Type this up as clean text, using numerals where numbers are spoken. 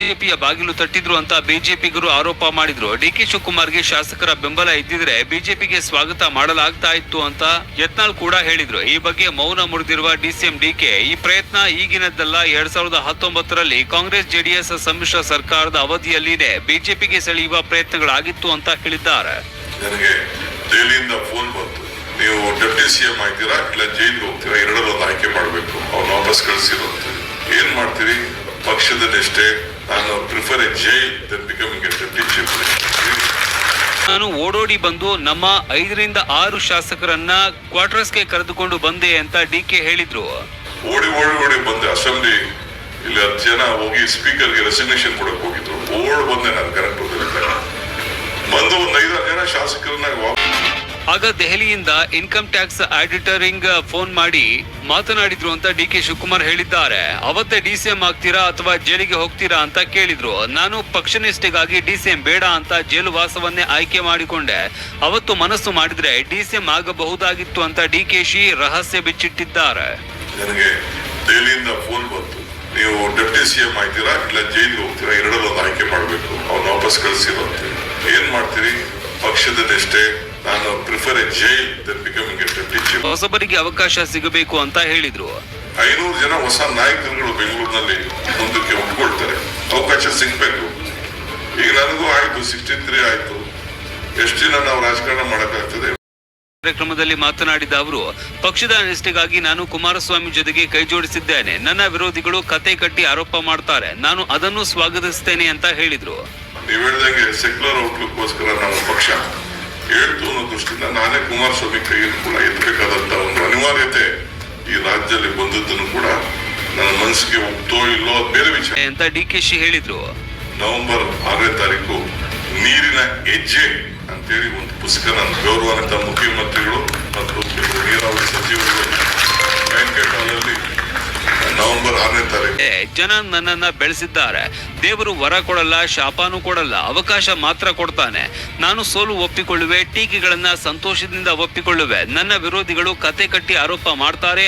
ಬಿಜೆಪಿಯ ಬಾಗಿಲು ತಟ್ಟಿದ್ರು ಅಂತ ಬಿಜೆಪಿಗರು ಆರೋಪ ಮಾಡಿದ್ರು. ಡಿಕೆ ಶಿವಕುಮಾರ್ಗೆ ಶಾಸಕರ ಬೆಂಬಲ ಇದ್ದಿದ್ರೆ ಬಿಜೆಪಿಗೆ ಸ್ವಾಗತ ಮಾಡಲಾಗ್ತಾ ಇತ್ತು ಅಂತ ಯತ್ನಾಳ್ ಕೂಡ ಹೇಳಿದ್ರು. ಈ ಬಗ್ಗೆ ಮೌನ ಮುರಿದಿರುವ ಡಿಸಿಎಂ ಡಿಕೆ ಈ ಪ್ರಯತ್ನ ಈಗಿನದ್ದಲ್ಲ, 2019ರಲ್ಲಿ ಕಾಂಗ್ರೆಸ್ ಜೆಡಿಎಸ್ ಸಮ್ಮಿಶ್ರ ಸರ್ಕಾರದ ಅವಧಿಯಲ್ಲಿನೇ ಬಿಜೆಪಿಗೆ ಸೆಳೆಯುವ ಪ್ರಯತ್ನಗಳಾಗಿತ್ತು ಅಂತ ಹೇಳಿದ್ದಾರೆ. ನನಗೆ ದೆಹಲಿಯಿಂದ ಫೋನ್ ಬಂತು, ನೀವು ಡೆಪ್ಟಿ ಸಿಎಂ ಆಗ್ತೀರಾ ಇಲ್ಲ ಜೈಲ್ಗೆ ಹೋಗ್ತೀರಾ, ಎರಡರಲ್ಲಿ ಒಂದು ಆಯ್ಕೆ ಮಾಡಬೇಕು, ಅವ್ನು ವಾಪಸ್ ಕಳಿಸಿರೋಂತ. ಏನ್ ಮಾಡ್ತೀರಿ? ಪಕ್ಷದ ನಿಷ್ಠೆ. ನಾನು prefer a jail then becoming a deputy chief minister. ನಾನು ಓಡೋಡಿ ಬಂದು ನಮ್ಮ 5 ರಿಂದ 6 ಶಾಸಕರನ್ನ ಕ್ವಾರ್ಟರ್ಸ್ಗೆ ಕರೆದುಕೊಂಡು ಬಂದೆ ಅಂತ ಡಿಕೆ ಹೇಳಿದ್ರು. ಓಡಿ ಬಂದೆ. ಅಸೆಂಬ್ಲಿ ಇಲ್ಲಿ 10 ಜನ ಹೋಗಿ ಸ್ಪೀಕರ್ಗೆ ರೆಸಿಗ್ನೇಷನ್ ಕೊಡಕ್ ಹೋಗಿದ್ರು. ಬಂದೆ ನಾನು ಕರೆಕ್ಟ್ ಬಂದು ಒಂದು 5-6 ಜನ ಶಾಸಕರನ್ನ. ಆಗ ದೆಹಲಿಯಿಂದ ಇನ್ಕಮ್ ಟ್ಯಾಕ್ಸ್ ಆಡಿಟರಿಂಗ್ ಫೋನ್ ಮಾಡಿ ಮಾತನಾಡಿದ್ರು ಅಂತ ಡಿಕೆ ಶಿವಕುಮಾರ್ ಹೇಳಿದ್ದಾರೆ. ಅವತ್ತೇ ಡಿಸಿಎಂ ಆಗ್ತೀರಾ ಅಥವಾ ಜೈಲಿಗೆ ಹೋಗ್ತೀರಾ ಅಂತ ಕೇಳಿದ್ರು. ನಾನು ಪಕ್ಷನಿಷ್ಠೆಗಾಗಿ ಡಿಸಿಎಂ ಬೇಡ ಅಂತ ಜೈಲು ವಾಸವನ್ನೇ ಆಯ್ಕೆ ಮಾಡಿಕೊಂಡೆ. ಅವತ್ತು ಮನಸ್ಸು ಮಾಡಿದ್ರೆ ಡಿಸಿಎಂ ಆಗಬಹುದಾಗಿತ್ತು ಅಂತ ಡಿಕೆಶಿ ರಹಸ್ಯ ಬಿಚ್ಚಿಟ್ಟಿದ್ದಾರೆ. ನನಗೆ ದೆಹಲಿಯಿಂದ ಫೋನ್ ಬಂತು, ನೀವು ಡೆಪ್ಟಿ ಸಿಎಂ ಆಗ್ತೀರಾ ಇಲ್ಲ ಜೈಲಿಗೆ ಹೋಗ್ತೀರಾ, ಎರಡರಲ್ಲಿ ಒಂದು ಆಯ್ಕೆ ಮಾಡಬೇಕು, ಅವ್ನು ವಾಪಸ್ ಕಳಿಸಿರೋಂತ. ಏನ್ ಮಾಡ್ತೀರಿ? ಪಕ್ಷದ ನಿಷ್ಠೆ. ನಾನು prefer a jail then becoming a deputy chief. ಹೊಸಬರಿಗೆ ಅವಕಾಶ ಸಿಗಬೇಕು ಅಂತ ಹೇಳಿದ್ರು. 500 ಜನ ಹೊಸ ನಾಯಕರುಗಳು ಬೆಂಗಳೂರಿನಲ್ಲಿ ಮುಂದಕ್ಕೆ ಒಪ್ಕೊಳ್ತಾರೆ. ಅವಕಾಶ ಸಿಗ್ಬೇಕು. ಈಗ ನನಗೂ ಆಯ್ತು, 63 ಆಯ್ತು. ಎಷ್ಟು ದಿನ ನಾವು ರಾಜಕಾರಣ ಮಾಡಕ್ಕಾಗ್ತದೆ? ಕಾರ್ಯಕ್ರಮದಲ್ಲಿ ಮಾತನಾಡಿದ ಅವರು, ಪಕ್ಷದ ನಿಷ್ಠೆಗಾಗಿ ನಾನು ಕುಮಾರಸ್ವಾಮಿ ಜೊತೆಗೆ ಕೈ ಜೋಡಿಸಿದ್ದೇನೆ. ನನ್ನ ವಿರೋಧಿಗಳು ಕತೆ ಕಟ್ಟಿ ಆರೋಪ ಮಾಡ್ತಾರೆ, ನಾನು ಅದನ್ನು ಸ್ವಾಗತಿಸ್ತೇನೆ ಅಂತ ಹೇಳಿದ್ರು. ನೀವು ಹೇಳಿದಂಗೆ ಸೆಕ್ಯುಲರ್ ಔಟ್ಲುಕ್ಗೋಸ್ಕರ ನಮ್ಮ ಪಕ್ಷ ಹೇಳ್ತು ಅನ್ನೋ ದೃಷ್ಟಿಯಿಂದ ನಾನೇ ಕುಮಾರಸ್ವಾಮಿ ಕೈಯನ್ನು ಕೂಡ ಎತ್ತಬೇಕಾದಂತ ಒಂದು ಅನಿವಾರ್ಯತೆ ಈ ರಾಜ್ಯದಲ್ಲಿ ಬಂದದ್ದನ್ನು ಕೂಡ ನನ್ನ ಮನಸ್ಸಿಗೆ ಒಪ್ತೋ ಇಲ್ಲೋ ಅದು ಬೇರೆ ವಿಚಾರ ಅಂತ ಡಿಕೆಶಿ ಹೇಳಿದ್ರು. ನವೆಂಬರ್ 6ನೇ ತಾರೀಕು ನೀರಿನ ಹೆಜ್ಜೆ ಅಂತೇಳಿ ಒಂದು ಪುಸ್ತಕ ನನ್ನ ಗೌರವಾನ್ವಿತ ಮುಖ್ಯಮಂತ್ರಿಗಳು ಮತ್ತು ನೀರಾವರಿ ಸಚಿವರು ಬ್ಯಾಂಕೆಟ್ ಹಾಲಲ್ಲಿ ನವೆಂಬರ್ 6ನೇ ತಾರೀಕು. ಜನ ನನ್ನನ್ನ ಬೆಳೆಸಿದ್ದಾರೆ. ದೇವರು ವರ ಕೊಡಲ್ಲ, ಶಾಪನೂ ಕೊಡಲ್ಲ, ಅವಕಾಶ ಮಾತ್ರ ಕೊಡ್ತಾನೆ. ನಾನು ಸೋಲು ಒಪ್ಪಿಕೊಳ್ಳುವೆ, ಟೀಕೆಗಳನ್ನ ಸಂತೋಷದಿಂದ ಒಪ್ಪಿಕೊಳ್ಳುವೆ. ನನ್ನ ವಿರೋಧಿಗಳು ಕತೆ ಕಟ್ಟಿ ಆರೋಪ ಮಾಡ್ತಾರೆ.